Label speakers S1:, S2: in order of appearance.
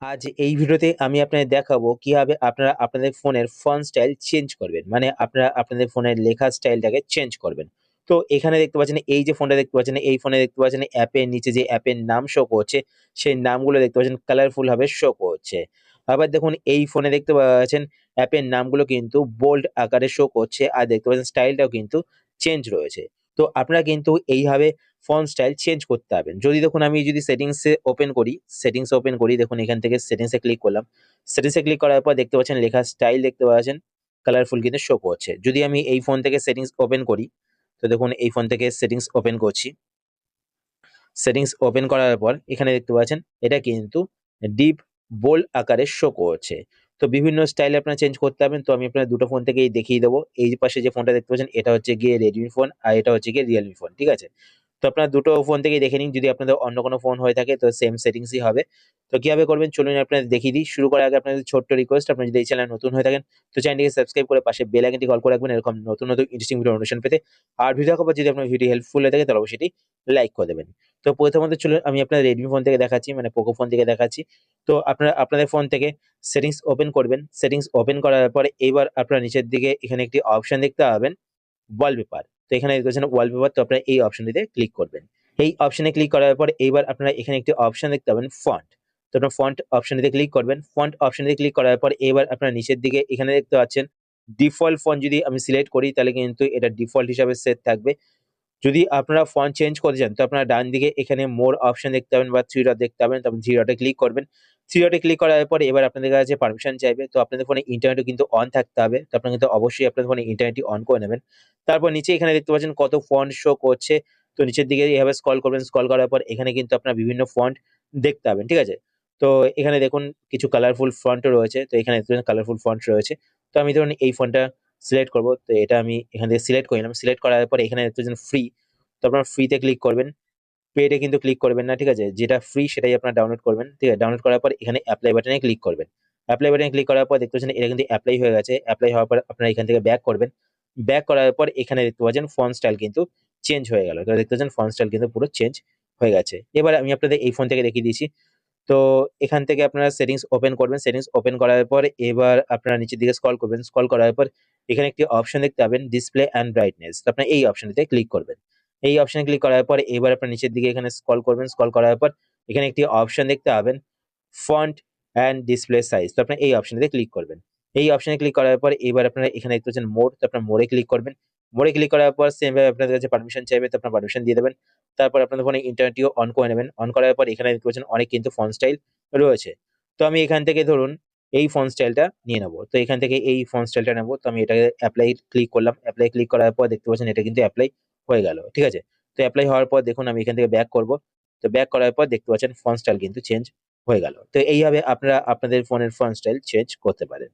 S1: আজ এই ভিডিওতে আমি আপনাদের দেখাবো কিভাবে আপনারা আপনাদের ফোনের ফন্ট স্টাইল চেঞ্জ করবেন। মানে আপনারা আপনাদের ফোনের লেখার স্টাইলটাকে চেঞ্জ করবেন। তো এখানে দেখতে পাচ্ছেন এই যে ফোনটা দেখতে পাচ্ছেন, এই ফোনে দেখতে পাচ্ছেন অ্যাপের নিচে যে অ্যাপের নাম শো করছে, সেই নামগুলো দেখতে পাচ্ছেন কালারফুল ভাবে শো করছে। আবার দেখুন এই ফোনে দেখতে পাচ্ছেন অ্যাপের নামগুলো কিন্তু বোল্ড আকারে শো করছে, আর দেখতে পাচ্ছেন স্টাইলটাও কিন্তু চেঞ্জ রয়েছে। তো আপনারা কিন্তু এইভাবে ফন্ট স্টাইল চেঞ্জ করতে পারবেন। যদি দেখুন আমি যদি সেটিংস ওপেন করি, দেখুন এখান থেকে সেটিংস এ ক্লিক করলাম। সেটিংস এ ক্লিক করার পর দেখতে পাচ্ছেন লেখার স্টাইল দেখতে পাচ্ছেন কালারফুল কিন্তু শো করছে। যদি আমি এই ফোন থেকে সেটিংস ওপেন করি, তো দেখুন এই ফোন থেকে সেটিংস ওপেন করছি। সেটিংস ওপেন করার পর এখানে দেখতে পাচ্ছেন এটা কিন্তু ডিপ বোল্ড আকারে শো করছে। তো বিভিন্ন স্টাইলে আপনারা চেঞ্জ করতে পারবেন। তো আমি আপনাদের দুটো ফোন থেকেই দেখিয়ে দেবো। এই যে পাশে যে ফোনটা দেখতে পাচ্ছেন এটা হচ্ছে গিয়ে রেডমি ফোন, আর এটা হচ্ছে গিয়ে রিয়েলমি ফোন। ঠিক আছে? তো আপনারা দুটো ফোন থেকেই দেখে নিন। যদি আপনাদের অন্য কোনো ফোন হয়ে থাকে তো সেম সেটিংসই হবে। তো কিভাবে করবেন চলুন আপনাদের দেখিয়ে দিই। শুরু করার আগে আপনাদের ছোট্ট রিকোয়েস্ট, আপনারা যদি এই চ্যানেলে নতুন হয়ে থাকেন তো চ্যানেলটিকে সাবস্ক্রাইব করে পাশে বেল আইকনটি কল করে রাখবেন এরকম নতুন নতুন ইন্টারেস্টিং ভিডিও নোটিফিকেশন পেতে। আর ভিডিও দেখার পর যদি আপনার ভিডিও হেল্পফুল হয়ে থাকে তাহলে অবশ্যই এটি লাইক করে দেবেন। তো প্রথমত চলুন আমি আপনাদের রেডমি ফোন থেকে দেখাচ্ছি, মানে পোকো ফোন থেকে দেখাচ্ছি। তো আপনারা আপনাদের ফোন থেকে সেটিংস ওপেন করবেন। সেটিংস ওপেন করার পরে এবার আপনারা নিচের দিকে এখানে একটি অপশন দেখতে পাবেন ওয়ালপেপার। তো এখানে দেখতে পাচ্ছেন ওয়ালপেপার, তো আপনারা এই অপশনটিতে ক্লিক করবেন। এই অপশনে ক্লিক করার পর এইবার আপনারা এখানে একটি অপশন দেখতে পাবেন ফন্ট। তো আপনারা ফন্ট অপশনটিতে ক্লিক করবেন। ফন্ট অপশনটিতে ক্লিক করার পর এবার আপনারা নিচের দিকে এখানে দেখতে পাচ্ছেন ডিফল্ট ফন্ট, যদি আমি সিলেক্ট করি তাহলে কিন্তু এটা ডিফল্ট হিসাবে সেট থাকবে। যদি আপনারা ফন্ট চেঞ্জ করতে চান তো আপনারা ডান দিকে এখানে মোর অপশন দেখতে পাবেন বা থ্রি ডট দেখতে পাবেন, তখন থ্রি ডটে ক্লিক করবেন। থ্রি ডটে ক্লিক করার পরে এবার আপনাদের কাছে পারমিশন চাইবে। তো আপনাদের ফোনে ইন্টারনেটও কিন্তু অন থাকতে হবে। তো আপনারা কিন্তু অবশ্যই আপনাদের ফোনে ইন্টারনেটটি অন করে নেবেন। তারপর নিচে এখানে দেখতে পাচ্ছেন কত ফন্ট শো করছে। তো নিচের দিকে এভাবে স্ক্রল করবেন। স্ক্রল করার পর এখানে কিন্তু আপনারা বিভিন্ন ফন্ট দেখতে পাবেন। ঠিক আছে? তো এখানে দেখুন কিছু কালারফুল ফন্টও রয়েছে। তো এখানে দেখতে পাচ্ছেন কালারফুল ফন্ট রয়েছে। তো আমি ধরুন এই ফন্টটা সিলেক্ট করব। তো এটা আমি এখান থেকে সিলেক্ট করে নিলাম। সিলেক্ট করার পর এখানে দেখতে পাচ্ছেন ফ্রি। তো আপনারা ফ্রিতে ক্লিক করবেন। পেইড এ কিন্তু ক্লিক করবেন না। ঠিক আছে? যেটা ফ্রি সেটাই আপনারা ডাউনলোড করবেন। ঠিক আছে? ডাউনলোড করার পর এখানে এপ্লাই বাটনে ক্লিক করবেন। এপ্লাই বাটনে ক্লিক করার পর দেখতে পাচ্ছেন এটা কিন্তু এপ্লাই হয়ে গেছে। এপ্লাই হওয়ার পর আপনারা এখান থেকে ব্যাক করবেন। ব্যাক করার পর এখানে দেখতে পাচ্ছেন ফন্ট স্টাইল কিন্তু চেঞ্জ হয়ে গেল। তো দেখতে পাচ্ছেন ফন্ট স্টাইল কিন্তু পুরো চেঞ্জ হয়ে গেছে। এবার আমি আপনাদের এই ফোন থেকে দেখিয়ে দিয়েছি। তো এখান থেকে আপনারা সেটিংস ওপেন করবেন। সেটিংস ওপেন করার পর এবার আপনারা নিচের দিকে স্ক্রল করবেন। স্ক্রল করার পর এখানে একটি অপশন দেখতে পাবেন ডিসপ্লে অ্যান্ড ব্রাইটনেস। তো আপনারা এই অপশনটিতে ক্লিক করবেন। এই অপশনে ক্লিক করার পর এবার আপনারা নিচের দিকে এখানে স্ক্রল করবেন। স্ক্রল করার পর এখানে একটি অপশন দেখতে পাবেন ফন্ট অ্যান্ড ডিসপ্লে সাইজ। তো আপনারা এই অপশনটিতে ক্লিক করবেন। এই অপশনে ক্লিক করার পর এবার আপনারা এখানে দেখতে পাচ্ছেন মোর। তো আপনারা মোরে ক্লিক করবেন। মোরে ক্লিক করার পর সেম ভাবে আপনাদের কাছে পারমিশন চাইবে। তো আপনারা পারমিশন দিয়ে দেবেন। তারপর আপনাদের ফোনে ইন্টারনেটটিও অন করে নেবেন। অন করার পর এখানে দেখতে পাচ্ছেন অনেক কিন্তু ফন্ট স্টাইল রয়েছে। তো আমি এখান থেকে ধরুন এই ফন্ট স্টাইলটা নিয়ে নেবো। তো এখান থেকে এই ফন্ট স্টাইলটা নেবো। তো আমি এটাকে এপ্লাই ক্লিক করলাম। এপ্লাই ক্লিক করার পর দেখতে পাচ্ছেন এটা কিন্তু এপ্লাই হয়ে গেল। ঠিক আছে? তো এপ্লাই হওয়ার পর দেখুন আমি এখান থেকে ব্যাক করব। তো ব্যাক করার পর দেখতে পাচ্ছেন ফন্ট স্টাইল কিন্তু চেঞ্জ হয়ে গেল। তো এইভাবে আপনারা আপনাদের ফোনের ফন্ট স্টাইল চেঞ্জ করতে পারেন।